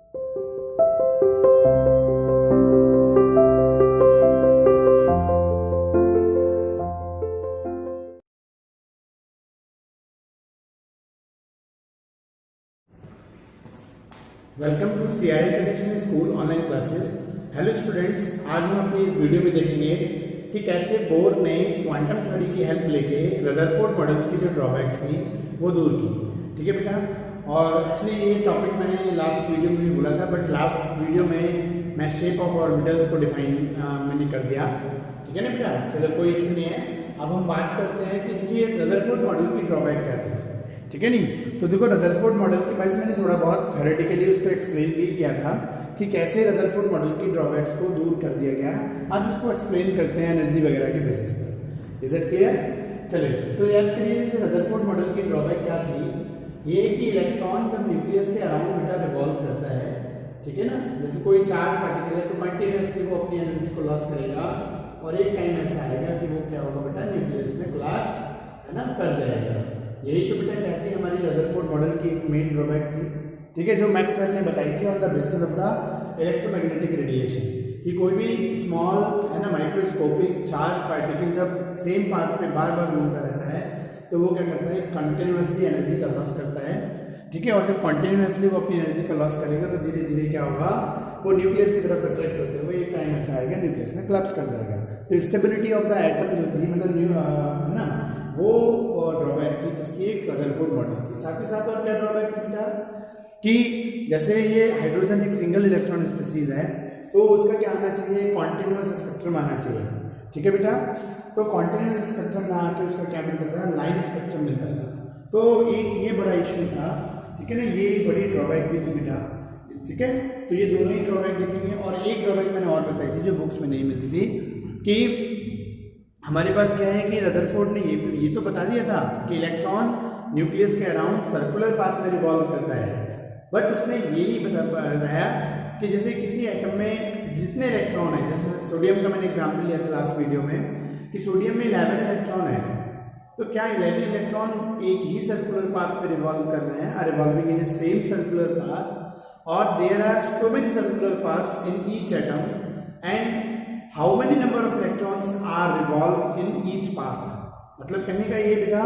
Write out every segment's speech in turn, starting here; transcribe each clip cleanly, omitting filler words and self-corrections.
Welcome to CI international school online classes. Hello students, आज हम अपनी इस वीडियो में देखेंगे कि कैसे बोर ने क्वांटम थ्योरी की हेल्प लेके रदरफोर्ड मॉडल्स की जो ड्रॉबैक्स थी वो दूर की। ठीक है बेटा, और एक्चुअली ये टॉपिक मैंने लास्ट वीडियो में भी बोला था, बट लास्ट वीडियो में मैं शेप ऑफ ऑर्बिटल्स को डिफाइन मैंने कर दिया। ठीक है ना बेटा, चलो कोई इशू नहीं है। अब हम बात करते हैं कि देखिए रदरफोर्ड मॉडल की ड्रॉबैक क्या थी। ठीक है नहीं, तो देखो रदरफोर्ड मॉडल के बारे में मैंने थोड़ा बहुत थ्योरेटिकली उसको एक्सप्लेन भी किया था कि कैसे रदरफोर्ड मॉडल की ड्रॉबैक्स को दूर कर दिया गया। आज उसको एक्सप्लेन करते हैं एनर्जी वगैरह के बेसिस पर। Is it clear? चलिए, तो याद करिए इस रदरफोर्ड मॉडल की ड्रॉबैक क्या थी। ये कि इलेक्ट्रॉन जब न्यूक्लियस के अराउंड बेटा रिवॉल्व करता है, ठीक है ना, जैसे कोई चार्ज पार्टिकल है तो कंटिन्यूसली वो अपनी एनर्जी को लॉस करेगा और एक टाइम ऐसा आएगा कि वो क्या होगा बेटा, न्यूक्लियस में कोलैप्स है ना कर जाएगा। यही तो बेटा कहते हैं हमारी रदरफोर्ड मॉडल की एक मेन ड्रॉबैक थी। ठीक है, जो मैक्सवेल ने बताई थी on the basis of the electromagnetic radiation, कि कोई भी स्मॉल है ना माइक्रोस्कोपिक चार्ज पार्टिकल जब सेम पाथ में बार बार घूमता रहता है तो वो क्या करता है, कंटिन्यूसली एनर्जी का लॉस करता है। ठीक है, और जब कंटिन्यूसली वो अपनी एनर्जी का लॉस करेगा तो धीरे धीरे क्या होगा, वो न्यूक्लियस की तरफ अट्रैक्ट होते हुए एक टाइम ऐसा आएगा न्यूक्लियस में कोलैप्स कर जाएगा। तो स्टेबिलिटी ऑफ द एटम जो थी, मतलब है ना, वो ड्रॉबैक थी इसकी एक रदरफोर्ड मॉडल की। साथ ही साथ और क्या ड्रॉबैक थी बेटा, कि जैसे ये हाइड्रोजन एक सिंगल इलेक्ट्रॉन स्पीसीज है तो उसका क्या आना चाहिए, कॉन्टिन्यूअस स्पेक्ट्रम आना चाहिए। ठीक है बेटा, तो कॉन्टिन्यूअस स्पेक्ट्रम ना आके उसका क्या मिलता था, लाइन स्पेक्ट्रम मिलता था। तो ये बड़ा इश्यू था। ठीक है ना, ये बड़ी ड्रॉबैक भी थी बेटा। ठीक है, तो ये दोनों ही ड्रॉबैक देखेंगे। और एक ड्रॉबैक मैंने और बताई थी जो बुक्स में नहीं मिलती थी, कि हमारे पास क्या है कि रदरफोर्ड ने ये तो बता दिया था कि इलेक्ट्रॉन न्यूक्लियस के अराउंड सर्कुलर पाथ में रिवॉल्व करता है, बट उसने ये नहीं बताया कि जैसे किसी एटम में जितने इलेक्ट्रॉन है, जैसे सोडियम का मैंने एग्जांपल लिया था लास्ट वीडियो में कि सोडियम में 11 इलेक्ट्रॉन है, तो क्या 11 इलेक्ट्रॉन एक ही सर्कुलर पाथ पे रिवॉल्व कर रहे हैं, revolving in same circular path, और there are so many circular paths in each atom and how many number of electrons are revolve in each path. मतलब कहने का ये बेटा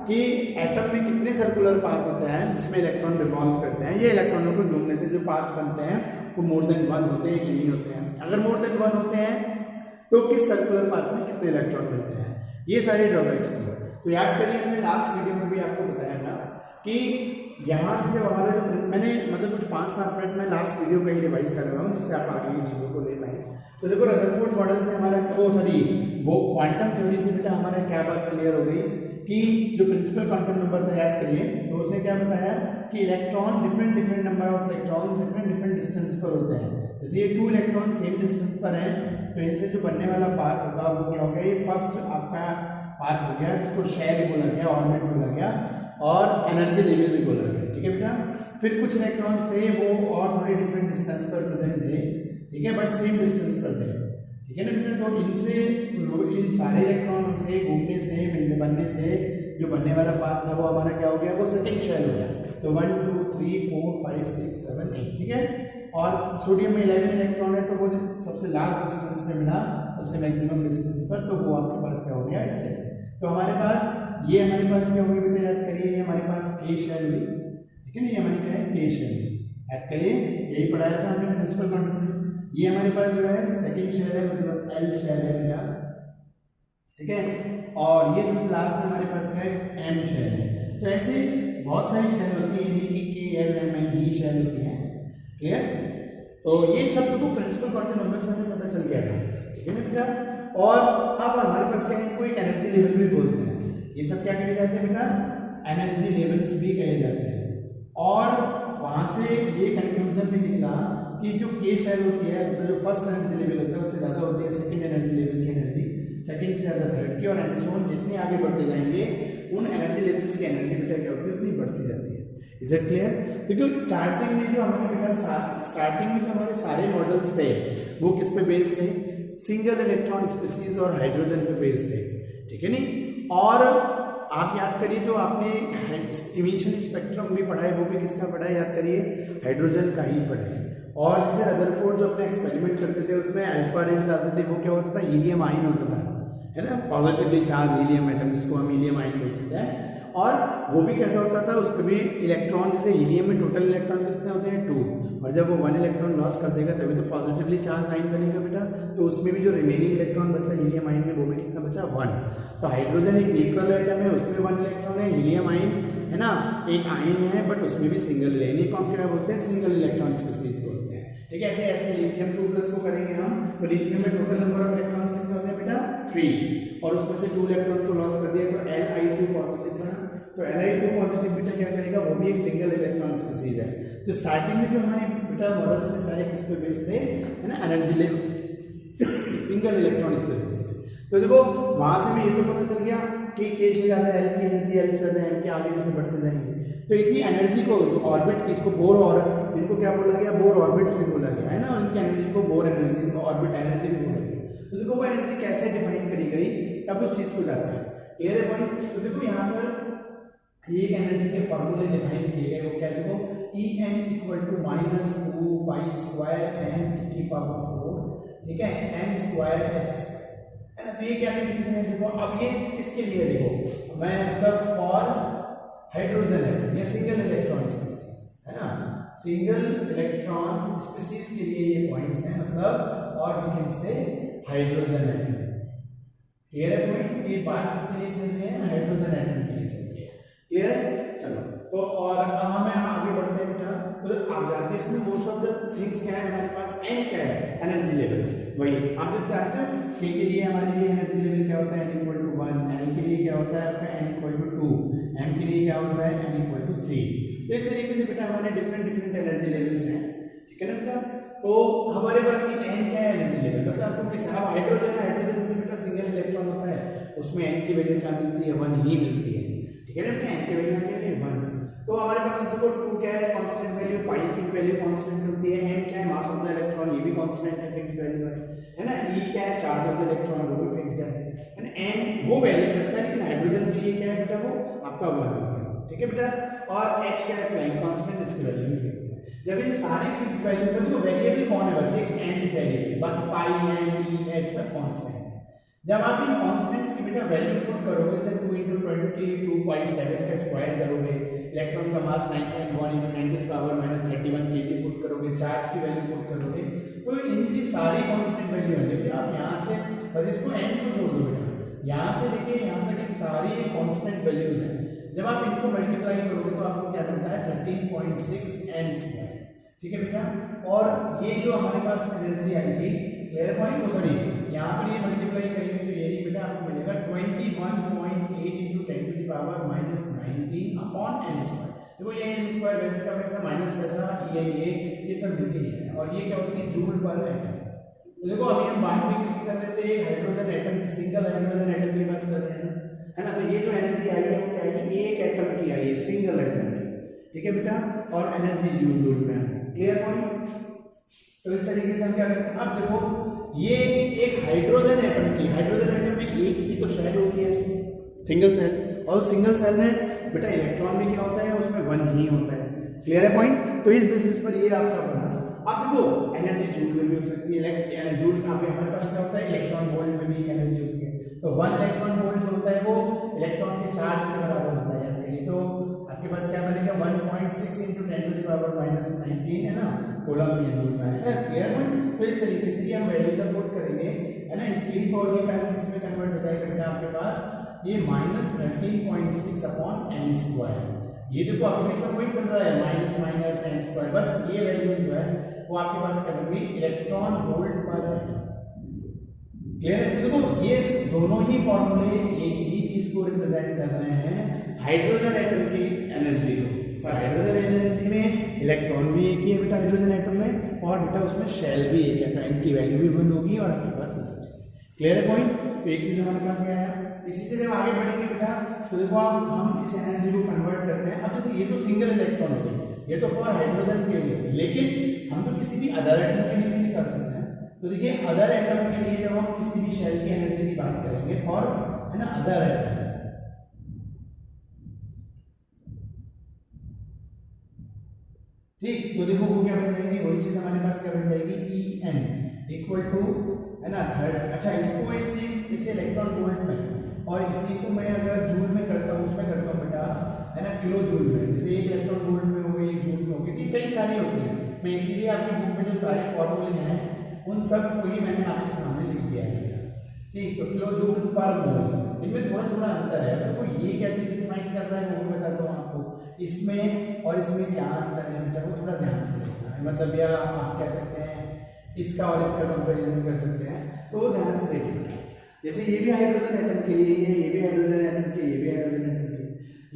कि एटम में कितने सर्कुलर पाथ होते हैं जिसमें इलेक्ट्रॉन रिवॉल्व करते हैं, ये इलेक्ट्रॉनों को घूमने से जो पाथ बनते हैं वो मोर देन वन होते हैं कि नहीं होते हैं। अगर मोर देन वन होते हैं तो किस सर्कुलर पाथ में कितने इलेक्ट्रॉन मिलते हैं, ये सारी ड्रॉबैक्स थी। तो याद करिए, हमने लास्ट वीडियो में भी आपको बताया था कि यहाँ से जब हमारा मैंने मतलब कुछ 5-7 मिनट में लास्ट वीडियो का ही रिवाइज कर रहा हूँ जिससे आप आगे की चीज़ों को ले पाए। तो देखो रदरफोर्ड मॉडल से हमारा वो क्वांटम थ्योरी से बेटा हमारा क्या बात क्लियर हो गई कि जो प्रिंसिपल क्वांटम नंबर था, याद करिए, तो उसने क्या बताया कि electron different number of electron different distance पर होते हैं। जैसे ये 2 इलेक्ट्रॉन सेम डिस्टेंस पर हैं तो इनसे जो बनने वाला पाथ होगा वो क्या होगा, ये फर्स्ट आपका पाथ हो गया जिसको शेल बोला गया, ऑर्बिट बोला गया और एनर्जी लेवल भी बोला गया। ठीक है बेटा, फिर कुछ इलेक्ट्रॉन्स थे वो और थोड़ी डिफरेंट डिस्टेंस पर प्रेजेंट थे, ठीक है, बट सेम डिस्टेंस पर थे। ठीक है ना बेटा, तो इनसे इन सारे इलेक्ट्रॉन से घूमने से मिलने बनने से जो बनने वाला पाथ था वो हमारा क्या हो गया, वो सेकंड शेल हो गया। तो 1 2 3 4 5 6 7 8, ठीक है। और सोडियम में 11 इलेक्ट्रॉन है तो वो सबसे लास्ट डिस्टेंस पे मिला, सबसे मैक्सिमम डिस्टेंस पर, तो वो आपके पास क्या हो गया, इस टाइप से। तो हमारे पास ये हमारे पास क्या होगी बेटा, याद करिए, ये हमारे पास के शेल हुई। ठीक है ना, ये हमारी क्या है, के शेल। याद करिए, यही पढ़ाया था हमने प्रिंसिपल क्वांटम में। ये हमारे पास जो है सेकंड शेल है, मतलब एल शेल है बेटा। ठीक है, और ये सबसे लास्ट में हमारे पास है एम शेल है। तो ऐसे बहुत सारी शेल होती है, यानी कि K L M N E shell होती है। क्लियर? तो ये सब देखो प्रिंसिपल क्वांटम नंबर से हमें पता चल गया था। ठीक है ना बेटा, और अब हमारे पास क्या है, कोई एनर्जी लेवल भी बोलते हैं। ये सब क्या कहे जाते हैं बेटा, एनर्जी लेवल्स भी कहे जाते हैं। और वहां से ये कंक्लूजन भी निकला कि जो के शेल होती है, मतलब जो फर्स्ट एनर्जी लेवल होता है उससे ज़्यादा होती है सेकंड एनर्जी लेवल की एनर्जी, सेकंड से ज़्यादा थर्ड की, और एंड सो ऑन। जितने आगे बढ़ते जाएंगे उन एनर्जी लेवल्स की एनर्जी बेटा क्या होती है, उतनी बढ़ती जाती है। Is it clear? देखो स्टार्टिंग में जो हमारे बेटा स्टार्टिंग में जो हमारे सारे मॉडल्स थे वो किस पे बेस्ड थे, सिंगल इलेक्ट्रॉन स्पीसीज और हाइड्रोजन पे बेस्ड थे। ठीक है नहीं, और आप याद करिए जो आपने इमिशन स्पेक्ट्रम भी पढ़ा है वो भी किसका पढ़ा है, याद करिए हाइड्रोजन का ही पढ़ा है। और जैसे रदरफोर्ड जो अपने एक्सपेरिमेंट करते थे उसमें अल्फा रेज डालते थे, वो क्या होता था, हीलियम आयन होता था, है ना, पॉजिटिवली चार्ज हीलियम एटम, जिसको हम हीलियम आयन बोल सकते हैं। और वो भी कैसा होता था, उसके भी इलेक्ट्रॉन, जैसे हीलियम में टोटल इलेक्ट्रॉन कितने होते हैं 2, और जब वो 1 इलेक्ट्रॉन लॉस कर देगा तभी तो पॉजिटिवली चार्ज आयन बनेगा बेटा। तो उसमें भी जो रिमेनिंग इलेक्ट्रॉन बचा हीलियम आयन में, वो भी कितना बचा 1। तो हाइड्रोजन एक न्यूट्रल एटम है, उसमें 1 इलेक्ट्रॉन है, हीलियम आयन है ना एक आयन है, बट उसमें भी सिंगल है, इन्हीं को हम क्या बोलते हैं, सिंगल इलेक्ट्रॉन स्पीसीज बोलते हैं। ठीक है, ऐसे ऐसे लिथियम 2+ को करेंगे हम, तो लिथियम में टोटल नंबर ऑफ इलेक्ट्रॉन्स कितने होते हैं बेटा 3, और उसमें से 2 इलेक्ट्रॉन को लॉस कर दिया तो Li2 पॉजिटिव बना। तो Li2 पॉजिटिव बेटा क्या करेगा, वो भी एक सिंगल इलेक्ट्रॉन स्पीसीज है। तो स्टार्टिंग में जो हमारे बेटा मॉडल्स में सारे किस पे बेस्ड थे, है ना, energy level single electron species. तो देखो वहां से हमें ये तो पता चल गया कि K से ज्यादा L की एनर्जी, L से ज्यादा M के, आगे जैसे बढ़ते जाएंगे। तो इसी एनर्जी को जो ऑर्बिट, इसको बोर, और इनको क्या बोला गया, बोर ऑर्बिट्स भी बोला गया, है ना, उनकी एनर्जी को बोर एनर्जी, ऑर्बिट एनर्जी भी बोला गया। तो देखो वो एनर्जी कैसे डिफाइन करी गई, तब उस चीज को जाते हैं, क्लियर है भाई। तो देखो यहाँ पर एक एनर्जी के फॉर्मूले डिफाइन किए गए, वो क्या, देखो En = -2π² m⁴, ठीक है, n²h², है ना। तो ये क्या क्या चीज है, देखो अब ये इसके लिए देखो मैं मतलब फॉर हाइड्रोजन है, ये सिंगल इलेक्ट्रॉन स्पीसीज, है ना, सिंगल इलेक्ट्रॉन स्पीसीज के लिए ये पॉइंट्स हैं, मतलब और वी कैन से हाइड्रोजन है, क्लियर है पॉइंट। ये बात किसके लिए चल रही है, हाइड्रोजन एटम के लिए चल रही है, क्लियर है। चलो तो और अब हमें आगे बढ़ते हैं बेटा। तो आप जानते हैं इसमें मोस्ट ऑफ द थिंग्स क्या है हमारे पास, n क्या है, एनर्जी लेवल, वही आप जब जानते हो k के लिए हमारे लिए एनर्जी लेवल क्या होता है, n = 1, l के लिए क्या होता है आपका n = 2, m के लिए क्या होता है n = 3। तो इस तरीके से बेटा हमारे डिफरेंट एनर्जी लेवल्स हैं, ठीक है ना बेटा। तो हमारे पास ये n क्या है, एनर्जी लेवल, मतलब आपको किस हाइड्रोजन में बेटा सिंगल इलेक्ट्रॉन होता है, उसमें n की वैल्यू क्या मिलती है, 1 ही मिलती है, ठीक है ना बेटा, n की वैल्यू क्या है 1। तो हमारे पास देखो 2 क्या है, कांस्टेंट वैल्यू, पाई की वैल्यू कांस्टेंट होती है, m क्या है, मास ऑफ द इलेक्ट्रॉन, ये भी कांस्टेंट है, फिक्स वैल्यू है ना, e क्या है, चार्ज ऑफ द इलेक्ट्रॉन, वो भी फिक्स्ड है ना, n वो वैल्यू करता है, लेकिन हाइड्रोजन के लिए क्या है बेटा, वो आपका 1 होगा, ठीक है बेटा। और h क्या है, प्लांक कांस्टेंट, इसकी वैल्यू भी फिक्स है। जब इन सारी फिक्स वैल्यू पर तो वेरिएबल कौन है, बस एक n वेरिएबल, बाकी पाई, m, e, h सब कांस्टेंट। जब आप इन कांस्टेंट्स की बेटा वैल्यू पुट करोगे, जैसे 2 × 20 2π7 का स्क्वायर करोगे, इलेक्ट्रॉन का मास 9.1 × 10⁻³ kg पुट करोगे, चार्ज की वैल्यू पुट करोगे, तो इनकी सारी कांस्टेंट वैल्यू है। देखिए आप यहाँ से बस इसको n को छोड़ दो बेटा, यहाँ से देखिए यहाँ तक ये सारी कांस्टेंट वैल्यूज हैं। जब आप इनको मल्टीप्लाई करोगे तो आपको क्या बनता है 13.6 n², ठीक है बेटा। और ये जो हमारे पास एनर्जी आएगी, क्लियर पॉइंट, सॉरी यहाँ पर ये मल्टीप्लाई करेंगे तो ये बेटा आपको मिलेगा 21.8 × 10⁻⁻19 अपॉन n²। देखो ये n² वैसे का वैसा माइनस वैसा ये सब मिलती है, और ये क्या होती है, जूल पर एटम। तो देखो अभी हम बात में किसकी कर रहे थे, हाइड्रोजन एटम की, सिंगल हाइड्रोजन एटम की बात कर रहे हैं है ना। तो ये जो एनर्जी आई है वो क्या है, एक एटम की आई है, सिंगल एटम की, ठीक है बेटा, और एनर्जी जूल में है, क्लियर पॉइंट। तो इस तरीके से हम क्या करते हैं, अब देखो ये एक हाइड्रोजन एटम में एक ही तो शेल होती है, सिंगल सेल, और सिंगल सेल में बेटा इलेक्ट्रॉन भी क्या होता है, उसमें 1 ही होता है, क्लियर है पॉइंट। तो इस बेसिस पर ये आपका बना। अब देखो एनर्जी जूल में भी हो सकती है, जूल हमारे पास क्या होता है, इलेक्ट्रॉन वोल्ट में भी एनर्जी होती है। तो 1 इलेक्ट्रॉन वोल्ट जो होता है वो इलेक्ट्रॉन के चार्ज के बराबर होता है, तो आपके पास क्या बनेगा 1.6 × 10⁻⁻19 है ना, कूलम या जूल में है, क्लियर पॉइंट। तो इस तरीके से हम वैल्यू सब पुट करेंगे, है ना, इसलिए तो ये पहले इसमें कन्वर्ट हो जाएगा बेटा आपके पास ये -13.6 अपॉन n²। ये देखो आपके सब वही चल रहा है, माइनस n², बस ये वैल्यू जो है वो आपके पास क्या होगी, इलेक्ट्रॉन वोल्ट पर एटम, क्लियर है। देखो ये दोनों ही फॉर्मूले एक ही चीज को रिप्रेजेंट कर रहे हैं, हाइड्रोजन एटम की एनर्जी को। पर हाइड्रोजन एनर्जी में इलेक्ट्रॉन भी एक ही है बेटा हाइड्रोजन एटम में, और बेटा उसमें शेल भी एक है, तो इनकी वैल्यू भी 1 होगी, और आपके पास ये सब चीजें, क्लियर है पॉइंट। तो एक चीज हमारे पास क्या है, इसी से जब आगे बढ़ेंगे बेटा तो देखो आप हम इस एनर्जी को कन्वर्ट करते हैं। अब जैसे ये तो सिंगल इलेक्ट्रॉन हो गई, ये तो फॉर हाइड्रोजन के लिए, लेकिन हम तो किसी भी अदर एटम के लिए भी निकाल सकते हैं। तो देखिए अदर एटम के लिए जब हम किसी भी शेल की एनर्जी की बात करेंगे फॉर, है ना, अदर एटम, ठीक, तो देखो वो क्या बन जाएगी, वही चीज हमारे पास क्या बन जाएगी, ई एन इक्वल टू, है ना, थर्ड। अच्छा, इसको एक चीज, इसे इलेक्ट्रॉन वोल्ट में और इसी को मैं अगर जूल में करता हूँ, उसमें करता हूँ बेटा, है ना, किलो जूल में। जैसे एक इलेक्ट्रॉन वोल्ट में हो गई, एक जूल में हो गई, ठीक, कई सारी होती है। मैं इसीलिए आपकी बुक में जो सारे फॉर्मूले हैं उन सब को ही मैंने आपके सामने लिख दिया है। ठीक, तो किलो जूल पर मोल, इनमें थोड़ा थोड़ा अंतर है। देखो ये क्या चीज डिफाइन कर रहा है वो भी बताता हूँ आपको, इसमें और इसमें क्या अंतर है बेटा, वो थोड़ा ध्यान से देखना है। मतलब या आप कह सकते हैं इसका और इसका कंपैरिजन कर सकते हैं, तो वो ध्यान से देखिए। जैसे ये भी हाइड्रोजन एटम के लिए है, ये भी हाइड्रोजन एटम के, ये भी हाइड्रोजन एटम के।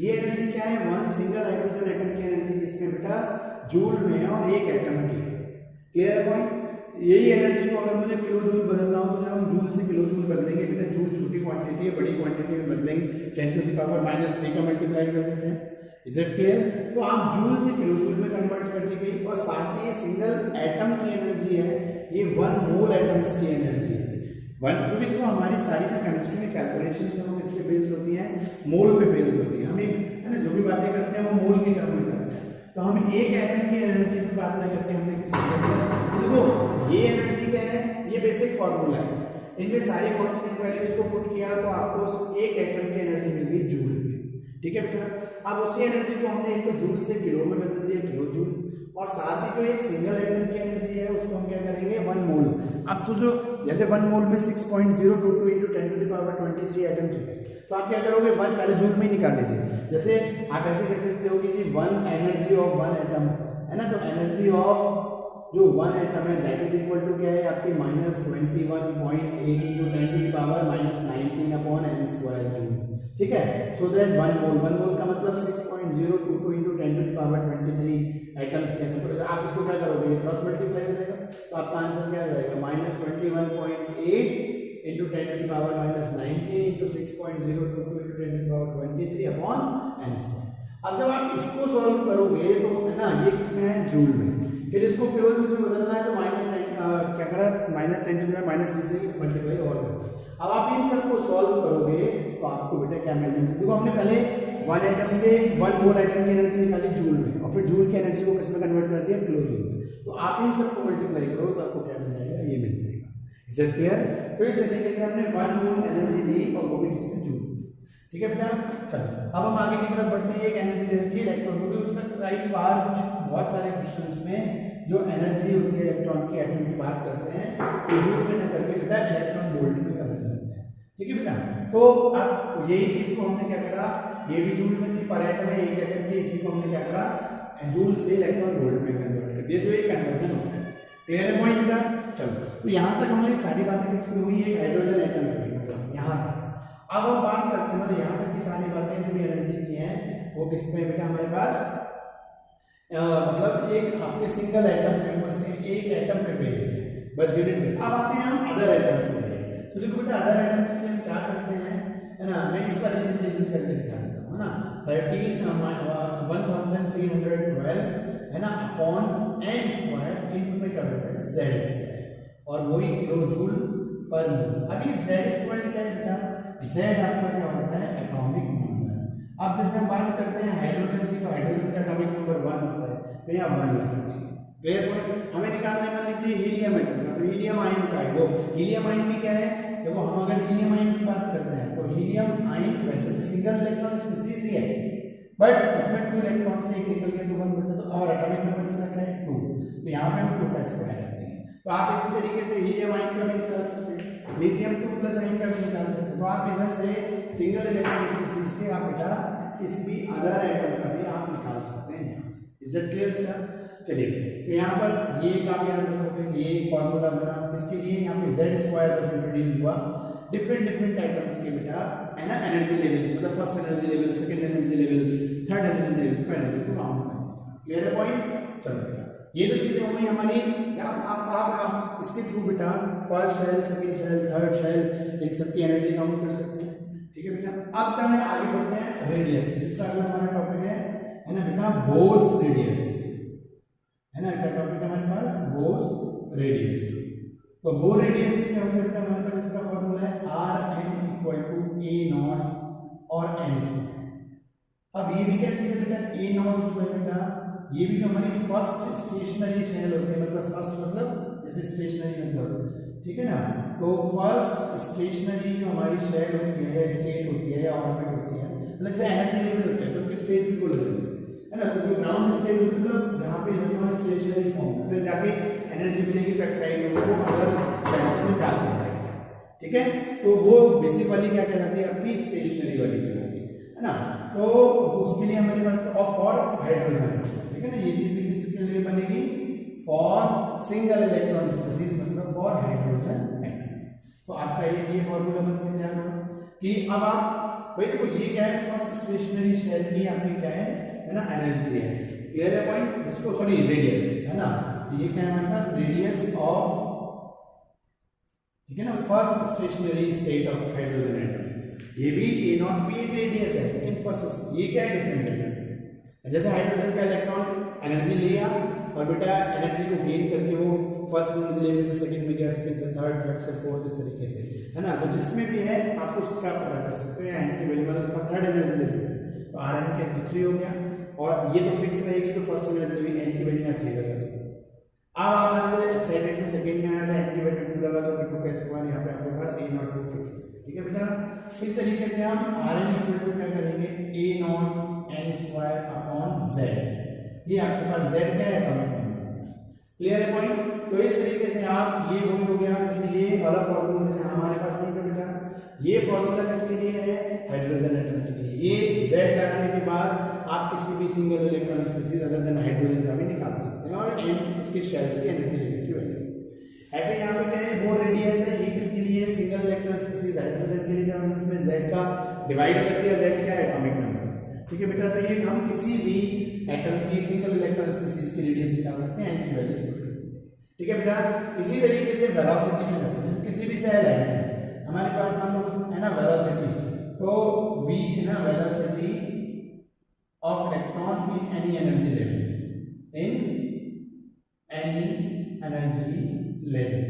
ये एनर्जी क्या है, वन सिंगल हाइड्रोजन एटम की एनर्जी किसमें बेटा, जूल में और एक एटम की। Clear point. यही एनर्जी को अगर मुझे किलो जूल बदलना हो तो जब हम जूल से किलो जूल बदलेंगे बेटा, जूल छोटी क्वांटिटी है, बड़ी क्वांटिटी में बदलेंगे 10⁻³ का मल्टीप्लाई कर देते हैं। Is it clear. तो आप जूल से किलो जूल में कन्वर्ट कर दी गई, और साथ ही सिंगल एटम की एनर्जी है, ये 1 मोल एटम्स की एनर्जी है। क्योंकि देखो हमारी सारी का केमिस्ट्री में कैलकुलेशन है वो किस पे बेस्ड होती है, मोल पे बेस्ड होती है। हम एक, है ना, जो भी बातें करते हैं वो मोल की टर्म में करते हैं। तो हम एक एटम की एनर्जी की बात नहीं करते, हमने किस पे करते हैं। तो देखो ये एनर्जी क्या है, ये बेसिक फॉर्मूला है, इनमें सारे कांस्टेंट वैल्यूज को पुट किया तो आपको एक एटम की एनर्जी मिल गई जूल में। ठीक है बेटा। अब उसी एनर्जी को हमने एक तो जूल से किलो में बदल दिया, किलो जूल, और साथ ही जो एक सिंगल एटम की एनर्जी है उसको हम क्या करेंगे, 1 मोल। अब तो जो जैसे 1 मोल में 6.022 × 10⁻23 एटम्स होते हैं, तो आप क्या करोगे, 1 पहले जूल में ही निकाल लीजिए। जैसे आप ऐसे कह सकते हो कि जी 1 एनर्जी ऑफ 1 एटम, है ना, तो एनर्जी ऑफ जो 1 एटम है दैट इज इक्वल टू क्या है आपकी -21.8 × 10⁻19/n² जूल। ठीक है। सो दैट 1 मोल का मतलब 6.022 × 10⁻23 एटम्स के हैं। तो आप इसको क्या करोगे, क्रॉस मल्टीप्लाई हो जाएगा, तो आपका आंसर क्या आ जाएगा, -21.8 × 10⁻19 × 6.022 × 10⁻23/n²। अब जब आप इसको सॉल्व करोगे तो, है ना, ये किसमें है, जूल में। फिर इसको किलो जूल में बदलना है तो क्या करा, -10⁻³ से मल्टीप्लाई और कर। अब आप इन सबको सॉल्व करोगे तो आपको बेटा क्या मिलेगा, देखो हमने पहले 1 एटम से 1 मोल एटम की एनर्जी निकाली जूल में, और फिर जूल की एनर्जी को किस में कन्वर्ट कर दिया, किलो जूल में। तो आप इन सबको मल्टीप्लाई करो तो आपको क्या मिल जाएगा, ये मिल जाएगा। Is it clear. तो इस तरीके से हमने 1 मोल एनर्जी दी और वो भी किसमें, जूल। ठीक है बेटा। चलो अब हम आगे की तरफ बढ़ते हैं। एक एनर्जी दे रखी है इलेक्ट्रॉन को, उसमें कई बार बहुत सारे क्वेश्चंस में जो एनर्जी होती है इलेक्ट्रॉन की एटम की बात करते हैं, तो जूल में न करके बेटा इलेक्ट्रॉन वोल्ट में करने लगते हैं। ठीक है बेटा। तो अब यही चीज को हमने क्या करा, ये भी जूल में थी, पर एटम है एक एटम की, इसी को हमने क्या करा, जूल से इलेक्ट्रॉन वोल्ट में कन्वर्ट कर दिया, जो एक कन्वर्जन होता है। क्लियर है पॉइंट बेटा। चलो तो यहाँ तक हमारी सारी बातें किसकी हुई है, हाइड्रोजन एटम की, मतलब यहाँ तक। अब हम बात करते हैं, मतलब यहाँ तक की सारी बातें जो भी एनर्जी की हैं वो किसमें बेटा, हमारे पास मतलब एक आपके सिंगल एटम पे, से एक एटम पे बेस है, बस यूनिट में। अब आते हैं हम अदर एटम्स के लिए। तो देखो बेटा अदर एटम्स के लिए हम क्या करते हैं, है ना, मैं इस वाले से चेंजेस करके दिखा देता हूँ, है ना, 1312 है ना अपॉन n² इनटू में क्या होता है z², और वही किलो जूल पर मोल। अभी z² क्या है बेटा, z आपका क्या होता है, एटॉमिक नंबर। अब जैसे हम बात करते हैं हाइड्रोजन की, तो हाइड्रोजन का एटॉमिक नंबर 1 होता है, तो यहाँ 1 लगाएंगे। Clear point. हमें निकालना है, मान लीजिए हीलियम एटम का, तो हीलियम आयन का है, वो हीलियम आयन भी क्या है, देखो हम अगर हीलियम आयन की बात करते हैं तो हीलियम आयन वैसे तो सिंगल इलेक्ट्रॉन स्पीशीज ही है, बट उसमें 2 इलेक्ट्रॉन से एक निकल गया तो 1 बचा, तो और एटॉमिक नंबर इसका क्या है 2, तो यहाँ पे हम 2 का स्क्वायर करते हैं। तो आप इसी तरीके से हीलियम आयन का भी निकाल सकते हैं, लिथियम 2+ आयन का भी निकाल सकते हैं। तो आप इधर से सिंगल इलेक्ट्रॉन स्पीशीज के आप बेटा किसी भी अदर एटम का भी आप निकाल सकते हैं यहाँ से। इज इट क्लियर बेटा। चलिए तो यहाँ पर ये आप याद रखोगे, ये फॉर्मूला बना किसके लिए, यहाँ पे z² बस इंट्रोड्यूस हुआ डिफरेंट एटम्स के बेटा, है ना, एनर्जी लेवल्स, मतलब first energy level, second energy level, third energy level को एनर्जी को काउंट करना। क्लियर है पॉइंट। चलो बेटा ये तो चीजें हो गई हमारी। आप इसके थ्रू बेटा first shell, second shell, third shell, इन सबकी एनर्जी काउंट कर सकते हैं। ठीक है बेटा। अब चलिए आगे बढ़ते हैं रेडियस, जिसका अगला हमारा टॉपिक है ना बेटा बोर्स रेडियस, है ना, क्या टॉपिक है हमारे पास, बोर्स रेडियस। तो बोर रेडियस क्या होता है बेटा, हमारे पास इसका फॉर्मूला है Rn = A0 और n²। अब ये भी क्या चीज है बेटा, A0 जो है बेटा ये भी जो हमारी फर्स्ट स्टेशनरी शेल होती है, मतलब फर्स्ट मतलब जैसे स्टेशनरी मतलब, ठीक है ना, तो फर्स्ट स्टेशनरी जो हमारी शेल होती है, स्टेट होती है या ऑर्बिट होती है, मतलब जैसे एनर्जी लेवल होती है तो उसकी स्टेट भी बोल है ना। तो जो ग्राउंड स्टेट मतलब जहाँ पे इलेक्ट्रॉन स्टेशनरी फॉर्म फिर जाके एनर्जी मिलेगी तो एक्साइड होगा, वो अदर शेल्स में जा सकता है, ठीक है। तो वो बेसिक वाली क्या कहलाती है आपकी स्टेशनरी वाली कहलाती है ना। तो उसके लिए हमारे पास और फॉर हाइड्रोजन, ठीक है ना, ये चीज भी किसके लिए बनेगी, फॉर सिंगल इलेक्ट्रॉन स्पीसीज मतलब फॉर हाइड्रोजन एटम। तो आपका ये फॉर्मूला बन के तैयार होगा कि अब आप भाई देखो ये क्या है, फर्स्ट स्टेशनरी शेल की आपकी क्या है ना, एनर्जी है, क्लियर है पॉइंट, इसको सॉरी रेडियस है ना, ये क्या है हमारे पास रेडियस ऑफ, ठीक है ना, first stationery state of hydrogen atom. ये भी ए नॉट बी एक रेडियस है, लेकिन फर्स्ट ये क्या है, डिफरेंट। जैसे हाइड्रोजन का इलेक्ट्रॉन एनर्जी लिया और बेटा एनर्जी को गेन करके वो फर्स्ट एनर्जी लेवल से सेकंड में गया, सेकंड से थर्ड, थर्ड से फोर्थ, इस तरीके से है ना। तो जिसमें भी है आप उसका पता कर सकते हो, एन की वैल्यू मतलब थर्ड एनर्जी लेवल तो आर एन के 3 हो गया, और ये तो फिक्स रहेगी तो फर्स्ट एनर्जी लेवल एन की वैल्यू 3 लगा दो। अब आप मान लीजिए एक्साइटेड में सेकंड में आया था, एन की वैल्यू 2 लगा दो, तो कैसे हुआ, यहाँ पे आपके पास ए नॉट 2 फिक्स है, ठीक है बेटा। इस तरीके से हम आर एन इक्वल टू क्या करेंगे, A naught N square upon Z, ये आपके पास जेड क्या है, एटॉमिक नंबर, क्लियर है पॉइंट। तो इस तरीके से आप ये हो गया, जैसे ये वाला फॉर्मूला जैसे हमारे पास नहीं था बेटा, ये फॉर्मूला किसके लिए है, हाइड्रोजन एटम के लिए। ये जेड लगाने के बाद आप किसी भी single electron species other than hydrogen का भी निकाल सकते हैं, और एन उसके शेल्स की एनर्जी लेवल की वैल्यू। ऐसे यहाँ पे क्या है, वो रेडियस है, ये किसके लिए, सिंगल इलेक्ट्रॉन स्पीसीज हाइड्रोजन के लिए, जब हम इसमें जेड का डिवाइड कर दिया, जेड क्या है, एटॉमिक नंबर, ठीक है बेटा। तो ये हम किसी भी एटम की सिंगल इलेक्ट्रॉन स्पीसीज की रेडियस निकाल सकते हैं, एन की वैल्यू पुट करके, ठीक है बेटा। इसी तरीके से वेलोसिटी में जैसे किसी भी सेल है हमारे पास, मान लो है ना वेलोसिटी, तो v है ना velocity of electron in any energy level, in any energy level,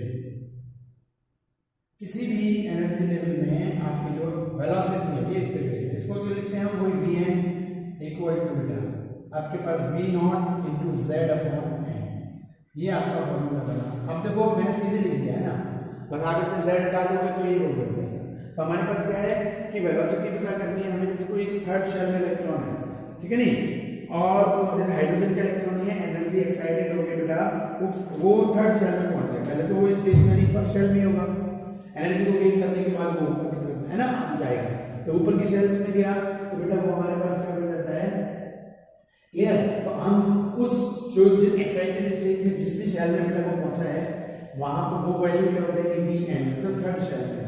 किसी भी एनर्जी लेवल में आपकी जो वेलोसिटी है ये इस तरीके से, इसको जो लिखते हैं वही vn इक्वल टू बेटा आपके पास v not into Z upon n, ये आपका फॉर्मूला बना। अब देखो मैंने सीधे लिख दिया है ना, बस आगे से z हटा दोगे तो ये हो जाएगा। तो हमारे पास क्या है कि वेलोसिटी पता करनी है हमें, जैसे कोई थर्ड शेल में इलेक्ट्रॉन है, ठीक है नहीं, और जैसे हाइड्रोजन का इलेक्ट्रॉन है, एनर्जी एक्साइटेड हो गया बेटा, वो थर्ड शेल में पहुंच जाएगा, पहले तो वो स्टेशनरी फर्स्ट शेल में होगा, एनर्जी को गेन करने के बाद वो ऊपर की तरफ है ना जाएगा, तो ऊपर की शेल्स में गया तो बेटा वो हमारे पास क्या हो जाता है, क्लियर। तो हम उस जो एक्साइटेड स्टेट में जिस भी शेल में बेटा वो पहुंचा है वहां पर वो वैल्यू क्या हो जाएगी, वी एन मतलब थर्ड शेल में,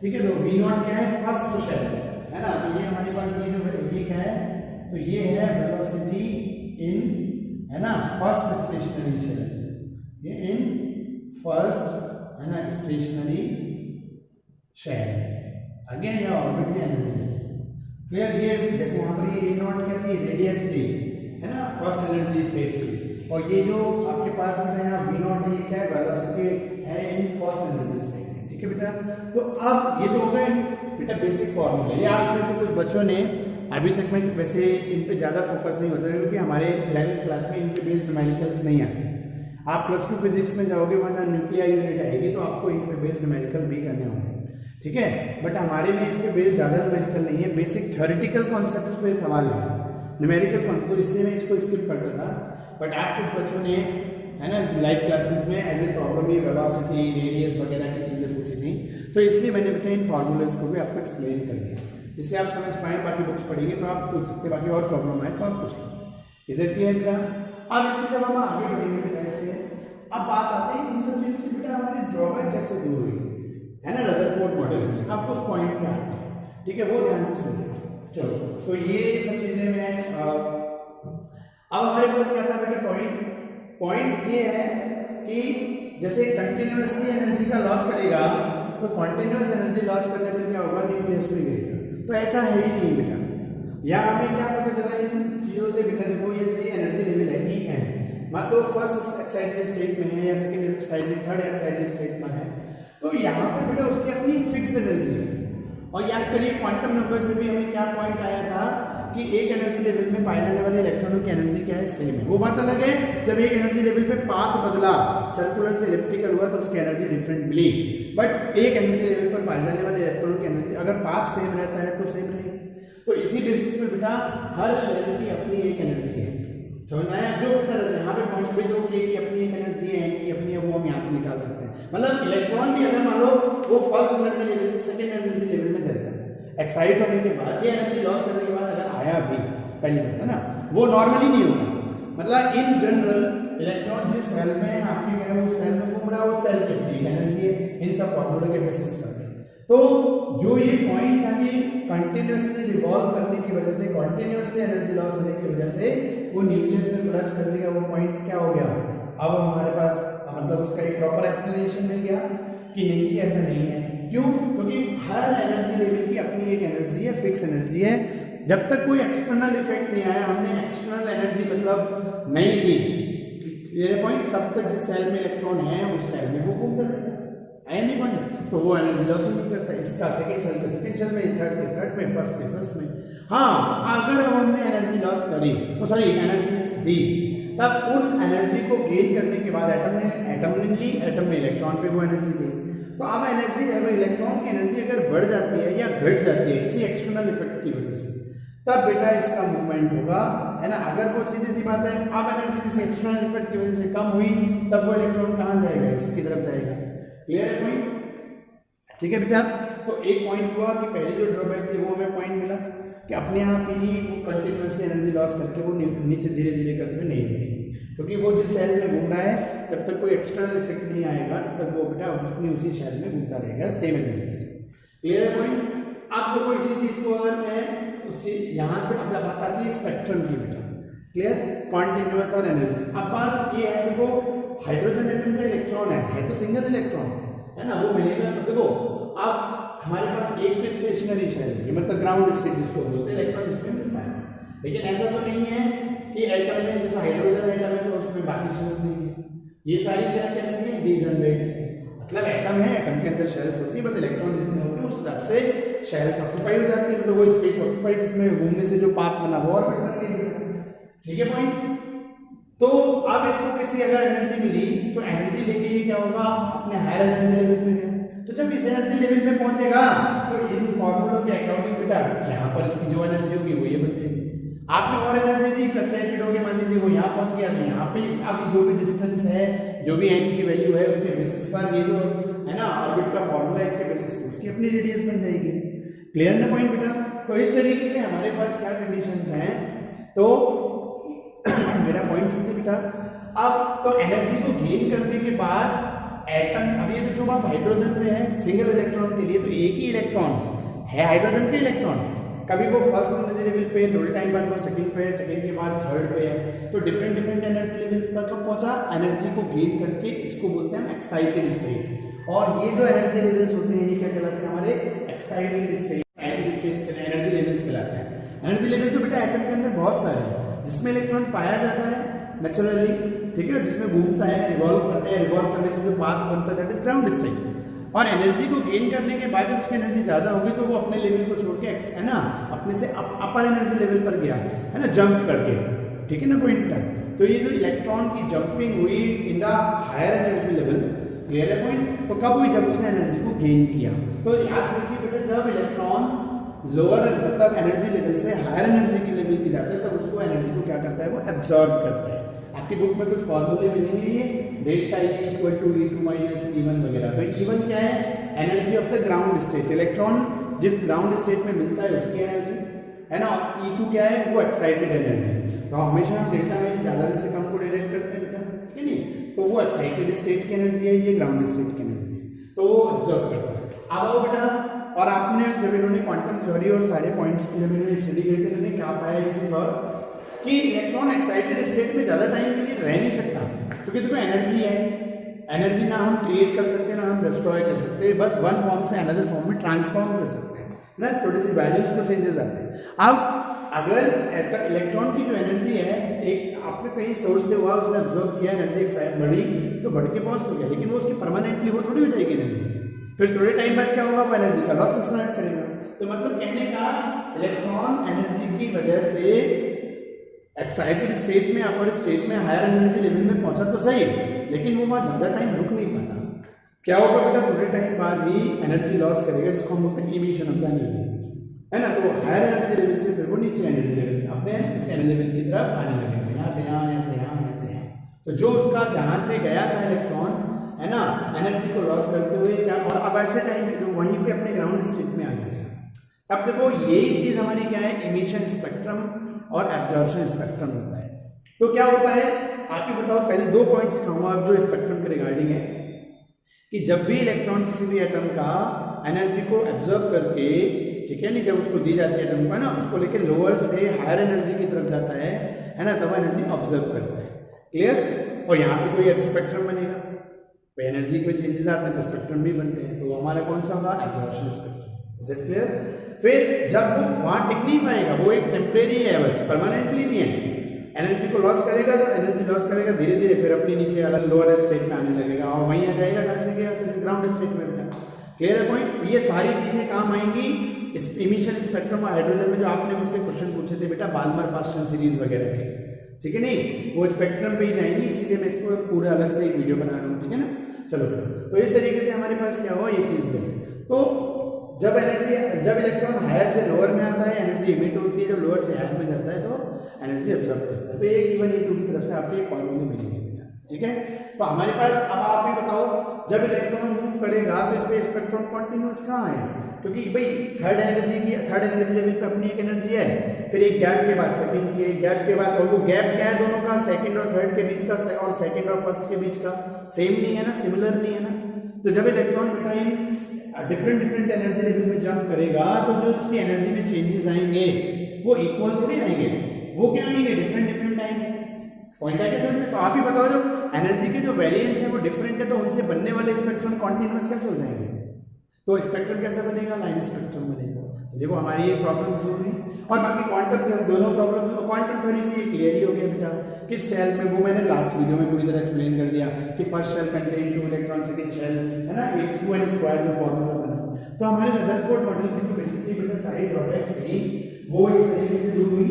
ठीक है। तो वी नॉट क्या है, फर्स्ट शेल है ना, तो ये हमारे पास ये जो ये क्या है, तो ये है वेलोसिटी इन है ना फर्स्ट स्टेशनरी शेल, ये इन फर्स्ट है ना स्टेशनरी शेल, अगेन ये ऑर्बिट की एनर्जी, क्लियर। ये जैसे यहाँ पर ये नॉट क्या थी, रेडियस थी है ना फर्स्ट एनर्जी स्टेट की, और ये जो आपके पास में यहाँ वी नॉट है, क्या है, वेलोसिटी है इन फर्स्ट एनर्जी स्टेट, ठीक है बेटा। तो अब ये तो हो गए बेटा बेसिक फॉर्मूले। ये आप में से कुछ बच्चों ने अभी तक में वैसे इन पे ज़्यादा फोकस नहीं होता है, क्योंकि हमारे 11th क्लास में इनके बेस्ड न्यूमेरिकल्स नहीं आते। आप +2 फिजिक्स में जाओगे, वहाँ जहाँ न्यूक्लियर यूनिट आएगी तो आपको इन पे बेस्ड न्यूमेरिकल भी करने होंगे, ठीक है। बट हमारे में इस पे बेस्ड ज़्यादा न्यूमेरिकल नहीं है, बेसिक थ्योरेटिकल कॉन्सेप्ट पे सवाल है, न्यूमेरिकल कॉन्सेप्ट, तो इसलिए मैं इसको स्किप करता था। बट आप कुछ बच्चों ने है ना लाइव क्लासेस में एज ए प्रॉब्लम ही वेलोसिटी, रेडियस वगैरह की चीज़ें पूछी थी, तो इसलिए मैंने बेटा इन फॉर्मूलेस को भी आपको एक्सप्लेन कर दिया, जिससे आप समझ पाएँ। बाकी बुक्स पढ़ेंगे तो आप पूछ सकते, बाकी और प्रॉब्लम आए तो आप पूछ लो। इज इट क्लियर बेटा? अब इससे जब हम आगे बढ़ेंगे कैसे, अब बात आते हैं इन सब चीज़ों से बेटा हमारी ड्रॉबैक कैसे दूर हुई है ना रदरफोर्ड मॉडल की। आप उस पॉइंट पे आते हैं, ठीक है, वो ध्यान से सुनिए। चलो, तो ये सब चीज़ें मैं अब हमारे पास क्या था बेटा पॉइंट ये है कि जैसे कंटिन्यूअसली एनर्जी का लॉस करेगा तो कंटिन्यूअस एनर्जी लॉस करने पर क्या होगा, न्यूक्लियस में गिरेगा। तो ऐसा है ही नहीं बेटा, या हमें क्या पता चला इन चीजों से बेटा, देखो ये सही एनर्जी लेवल है ई एन, मतलब फर्स्ट एक्साइटेड स्टेट में है या second excited, third excited state में है, तो यहाँ पर बेटा उसकी अपनी फिक्स एनर्जी है। और याद करिए क्वांटम नंबर से भी हमें क्या पॉइंट आया था कि एक एनर्जी लेवल में पाए जाने वाले इलेक्ट्रॉनों की एनर्जी क्या है, सेम है। वो बात अलग है जब एक एनर्जी लेवल पे पाथ बदला, सर्कुलर से इलिप्टिकल हुआ, तो उसकी एनर्जी डिफरेंट मिली। बट एक एनर्जी लेवल पर पाए जाने वाले इलेक्ट्रॉनों की एनर्जी अगर पाथ सेम रहता है तो सेम रहेगी। तो इसी बेसिस पे बेटा हर शेल की अपनी एक एनर्जी है। समझ में आया? जो बेटा रहता है यहाँ पे पॉइंट पे जो के की अपनी एक एनर्जी है, एन की अपनी है, वो हम यहाँ से निकाल सकते हैं। मतलब इलेक्ट्रॉन भी अगर मान लो वो फर्स्ट एनर्जी लेवल से सेकंड एनर्जी लेवल में जाएगा, एक्साइट होने के बाद ये एनर्जी लॉस करने के बाद अगर आया भी, पहली बात है ना, वो नॉर्मली नहीं होता। मतलब इन जनरल इलेक्ट्रॉन जिस सेल में आपके क्या है वो सेल में घूम रहा है, वो सेल की अपनी एनर्जी है, इन सब फॉर्मूले के बेसिस पर। तो जो ये पॉइंट था कि कंटिन्यूअसली रिवॉल्व करने की वजह से, कंटिन्यूअसली एनर्जी लॉस होने की वजह से वो न्यूक्लियस में कोलैप्स कर देगा, वो पॉइंट क्या हो गया, अब हमारे पास मतलब उसका एक प्रॉपर एक्सप्लेनेशन मिल गया कि नहीं जी ऐसा नहीं है। क्यों? क्योंकि हर एनर्जी लेवल की अपनी एक एनर्जी है, फिक्स एनर्जी है। जब तक कोई एक्सटर्नल इफेक्ट नहीं आया, हमने एक्सटर्नल एनर्जी मतलब नहीं दी, ये पॉइंट, तब तक जिस सेल में इलेक्ट्रॉन है उस सेल में वो घूमता रहेगा, आया नहीं पॉइंट, तो वो एनर्जी लॉस नहीं करता। इसका सेकंड सेल के सेकंड सेल में, थर्ड के थर्ड में, फर्स्ट के फर्स्ट में। हाँ, अगर अब हमने एनर्जी लॉस करी, सॉरी एनर्जी दी, तब उन एनर्जी को गेन करने के बाद एटम ने इलेक्ट्रॉन पे वो एनर्जी दी। तो अब एनर्जी, अगर इलेक्ट्रॉन की एनर्जी अगर बढ़ जाती है या घट जाती है किसी एक्सटर्नल इफेक्ट की वजह से, तब बेटा इसका मूवमेंट होगा, है ना। अगर वो सीधी सी बात है, अब एनर्जी किसी एक्सटर्नल इफेक्ट की वजह से कम हुई, तब वो इलेक्ट्रॉन कहाँ जाएगा, इसकी तरफ जाएगा। क्लियर है पॉइंट? ठीक है बेटा। तो एक पॉइंट हुआ कि पहले जो ड्रॉबैक थी वो हमें पॉइंट मिला कि अपने आप ही वो कंटिन्यूअसली एनर्जी लॉस करके वो नीचे धीरे धीरे करते हुए नहीं जाएगी, क्योंकि वो जिस सेल में घूम रहा है जब तक कोई एक्सटर्नल इफेक्ट नहीं आएगा तब तक वो बेटा अपनी उसी सेल में घूमता रहेगा सेम एनर्जी से। क्लियर है पॉइंट? अब देखो इसी चीज को अगर मैं उस यहाँ से अब बात आती है स्पेक्ट्रम की बेटा। क्लियर? कॉन्टिन्यूअस और एनर्जी। अब बात ये है, देखो हाइड्रोजन एटम का इलेक्ट्रॉन है तो सिंगल इलेक्ट्रॉन है ना, वो मिलेगा। तो देखो अब हमारे पास एक तो स्टेशनरी शेल है, मतलब ग्राउंड स्टेट जिसको बोलते हैं, इलेक्ट्रॉन इसमें मिलता है। लेकिन ऐसा तो नहीं है कि एटम में जैसा हाइड्रोजन एटम है तो उसमें बाकी शेल्स नहीं है। ये सारी शेल कैसे हैं? डिसअनवेट्स है। मतलब एटम है, एटम के अंदर शेल्स होती है, बस इलेक्ट्रॉन जितने होते हैं उस हिसाब से शेल्स ऑक्यूपाई हो जाती है, मतलब वो स्पेस ऑक्यूपाई जिसमें घूमने से जो पाथ बना वो और बढ़ जाती है। ठीक है पॉइंट? तो अब इसको किसी अगर एनर्जी मिली तो एनर्जी लेके ये क्या होगा, अपने हायर एनर्जी लेवल पे गया। तो जब इस एनर्जी लेवल पे पहुंचेगा तो इन फॉर्मूलों के अकॉर्डिंग बेटा यहाँ पर इसकी जो एनर्जी होगी वो ये बदलेगी। आपने और एनर्जी दी, एक्साइटेड हो गए, मान लीजिए वो यहाँ पहुंच गया, तो यहाँ पे अब जो भी डिस्टेंस है, जो भी एन की वैल्यू है, उसके बेसिस पर ये जो है ना ऑर्बिट का फॉर्मूला है, इसके बेसिस पर उसकी अपनी रेडियस बन जाएगी। क्लियर ना पॉइंट बेटा? तो इस तरीके से हमारे पास क्या कंडीशंस हैं, तो मेरा पॉइंट समझे बेटा। अब तो एनर्जी को गेन करने के बाद एटम, अब ये तो जो बात हाइड्रोजन पे है, सिंगल इलेक्ट्रॉन के लिए तो एक ही इलेक्ट्रॉन है हाइड्रोजन के इलेक्ट्रॉन, कभी वो फर्स्ट एनर्जी लेवल पे, थोड़े टाइम बाद वो सेकंड पे है, सेकंड के बाद थर्ड पे है। तो डिफरेंट एनर्जी लेवल पर कब पहुंचा, एनर्जी को गेन करके, इसको बोलते हैं एक्साइटेड स्टेट। और ये जो एनर्जी लेवल्स होते हैं ये क्या कहलाते हैं, हमारे एक्साइटेड स्टेट, एनर्जी लेवल्स कहलाते हैं। एनर्जी लेवल तो बेटा एटम के अंदर बहुत सारे हैं, जिसमें इलेक्ट्रॉन पाया जाता है नेचुरली, ठीक है, जिसमें घूमता है, रिवॉल्व करता है, रिवॉल्व करने से जो पाथ बनता है दैट इज ग्राउंड स्टेट। और एनर्जी को गेन करने के बाद जब उसकी एनर्जी ज्यादा होगी तो वो अपने लेवल को छोड़ के है ना अपने से अपर एनर्जी लेवल पर गया, है ना, जंप करके। ठीक है ना पॉइंट? तो ये जो इलेक्ट्रॉन की जंपिंग हुई in the higher energy level, clear है पॉइंट? तो कब हुई, जब उसने एनर्जी को गेन किया। तो याद रखिए बेटा, जब इलेक्ट्रॉन लोअर मतलब एनर्जी लेवल से हायर एनर्जी की लेवल की जाता है तब उसको एनर्जी को क्या करता है, वो एब्जॉर्ब करता है। आपकी बुक में कुछ फॉर्मूले मिलेंगे, ये delta E equal to E2 minus E1 वगैरह। तो E1 क्या है, energy of the ground state, electron जिस ग्राउंड स्टेट में मिलता है उसकी एनर्जी, है ना। और E2 क्या है, वो एक्साइटेड एनर्जी। तो हमेशा हम डेल्टा में ज्यादा से कम को डायरेक्ट करते हैं बेटा, ठीक है नहीं। तो वो एक्साइटेड स्टेट की एनर्जी है, ये ग्राउंड स्टेट की एनर्जी, तो वो ऑब्जर्व करता है। अब आओ बेटा, और आपने जब इन्होंने क्वांटम थ्योरी और सारे पॉइंट्स को जब इन्होंने स्टडी किए थे, इन्होंने क्या पाया एक चीज और, कि इलेक्ट्रॉन एक्साइटेड स्टेट में ज्यादा टाइम के लिए रह नहीं सकता, क्योंकि देखो एनर्जी है, एनर्जी ना हम क्रिएट कर सकते ना हम डिस्ट्रॉय कर सकते, बस वन फॉर्म से अनदर फॉर्म में ट्रांसफॉर्म कर सकते हैं ना, थोड़ी सी वैल्यूज को चेंजेस आते हैं। अब अगर इलेक्ट्रॉन की जो एनर्जी है, एक आपने कहीं सोर्स से हुआ, उसने ऑब्जर्व किया, एनर्जी बढ़ी तो बढ़ के पहुंच हो गया, लेकिन वो उसकी परमानेंटली वो थोड़ी हो जाएगी एनर्जी, फिर थोड़े टाइम बाद क्या होगा, वो एनर्जी का लॉस स्टार्ट करेगा। तो मतलब कहने का इलेक्ट्रॉन एनर्जी की वजह से एक्साइटेड स्टेट में अपर स्टेट में हायर एनर्जी लेवल में पहुंचा तो सही, लेकिन वो वहां ज्यादा टाइम रुक नहीं पाता। क्या होगा बेटा, थोड़े टाइम बाद ही एनर्जी लॉस करेगा, जिसको हम बोलते हैं इमिशन ऑफ द एनर्जी, है ना। तो हायर एनर्जी लेवल से फिर वो नीचे एनर्जी लेवल अपने इस एनर्जी लेवल की तरफ आने लगेगा, यहाँ से यहाँ, यहाँ से यहाँ, यहाँ से यहाँ। तो जो उसका जहां से गया था इलेक्ट्रॉन, है ना, एनर्जी को लॉस करते हुए क्या, और अब ऐसे टाइम पे तो वहीं पे अपने ग्राउंड स्टेट में आ जाएगा। अब देखो यही चीज हमारी क्या है, इमिशन स्पेक्ट्रम और एब्जॉर्प्शन स्पेक्ट्रम होता है। तो क्या होता है आप ही बताओ, पहले 2 पॉइंट्स दिखाऊंगा अब जो स्पेक्ट्रम के रिगार्डिंग है, कि जब भी इलेक्ट्रॉन किसी भी एटम का एनर्जी को एब्जॉर्ब करके, ठीक है नहीं, जब उसको दी जाती है एटम को, है ना, उसको लेके लोअर से हायर एनर्जी की तरफ जाता है ना, तब एनर्जी ऑब्जर्व करता है। क्लियर। और यहाँ पे कोई स्पेक्ट्रम बनेगा, तो एनर्जी के चेंजेस आते हैं तो स्पेक्ट्रम भी बनते हैं, तो हमारा कौन सा होगा, absorption spectrum. Is it clear. फिर जब वो वहां टिक नहीं पाएगा, वो एक टेम्परेरी है, बस परमानेंटली नहीं है, एनर्जी को लॉस करेगा, तो एनर्जी लॉस करेगा धीरे धीरे, फिर अपनी नीचे अलग लोअर स्टेट में आने लगेगा, और वहीं आ जाएगा जहां से गया, तो ग्राउंड स्टेट में बेटा। क्लियर है पॉइंट। ये सारी चीजें काम आएंगी इस इमिशन स्पेक्ट्रम और हाइड्रोजन में, जो आपने मुझसे क्वेश्चन पूछे थे बेटा बाल्मर पास्टन सीरीज वगैरह के, ठीक है नहीं, वो स्पेक्ट्रम पे ही जाएंगी, इसीलिए मैं इसको पूरा अलग से एक वीडियो बना रहा हूँ, ठीक है ना। चलो तो इस तरीके से हमारे पास क्या हुआ, ये चीज बनी। तो जब इलेक्ट्रॉन हायर से लोअर में आता है एनर्जी इमिट होती है, जब लोअर से हायर में जाता है तो एनर्जी एब्जॉर्ब करता है। तो ये गिवन E2 की तरफ से आपके फॉर्मूले मिलेंगे, ठीक है। तो हमारे पास अब आप ही बताओ, जब इलेक्ट्रॉन मूव करेगा तो इसमें स्पेक्ट्रम कॉन्टिन्यूअस कहाँ है, क्योंकि भाई थर्ड एनर्जी लेवल पे अपनी एक एनर्जी है, फिर एक गैप के बाद सेकंड की, एक गैप के बाद, और वो गैप क्या है दोनों का, सेकंड और थर्ड के बीच का, और सेकंड और फर्स्ट के बीच का सेम नहीं है ना, सिमिलर नहीं है ना। तो जब इलेक्ट्रॉन बेटा डिफरेंट एनर्जी लेवल में जंप करेगा, तो जो इसकी एनर्जी में चेंजेस आएंगे वो इक्वल थोड़ी आएंगे, वो क्या आएंगे, डिफरेंट आएंगे। पॉइंट है समझ में। तो आप ही बताओ, जब एनर्जी के जो वेरिएंस है वो डिफरेंट है, तो उनसे बनने वाले स्पेक्ट्रम कॉन्टिन्यूअस कैसे हो जाएंगे, तो स्पेक्ट्रम कैसा बनेगा, लाइन स्पेक्ट्रम बनेगा। देखो हमारी ये प्रॉब्लम शुरू हुई, और बाकी क्वांटम दोनों प्रॉब्लम, क्वांटम थ्योरी से ये क्लियर ही हो गया बेटा, किस शेल में, वो मैंने लास्ट वीडियो में पूरी तरह एक्सप्लेन कर दिया कि first shell contain 2 electron, second shell, है ना, एक 2n² जो फॉर्मूला बना। तो हमारे रदरफोर्ड मॉडल की जो बेसिकली बेटा सारी ड्रॉबैक्स थी वो इस तरीके से दूर हुई,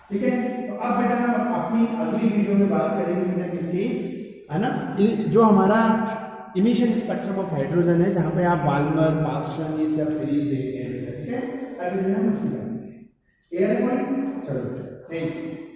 ठीक है। तो अब बेटा हम अपनी अगली वीडियो में बात करेंगे बेटा किसकी, है ना, जो हमारा इमिशन स्पेक्ट्रम ऑफ हाइड्रोजन है, जहां पे आप बाल्मर पास्टन ये सब सीरीज देखते हैं, ठीक है। अभी हम उसकी बात करेंगे। क्लियर है पॉइंट। चलो थैंक यू।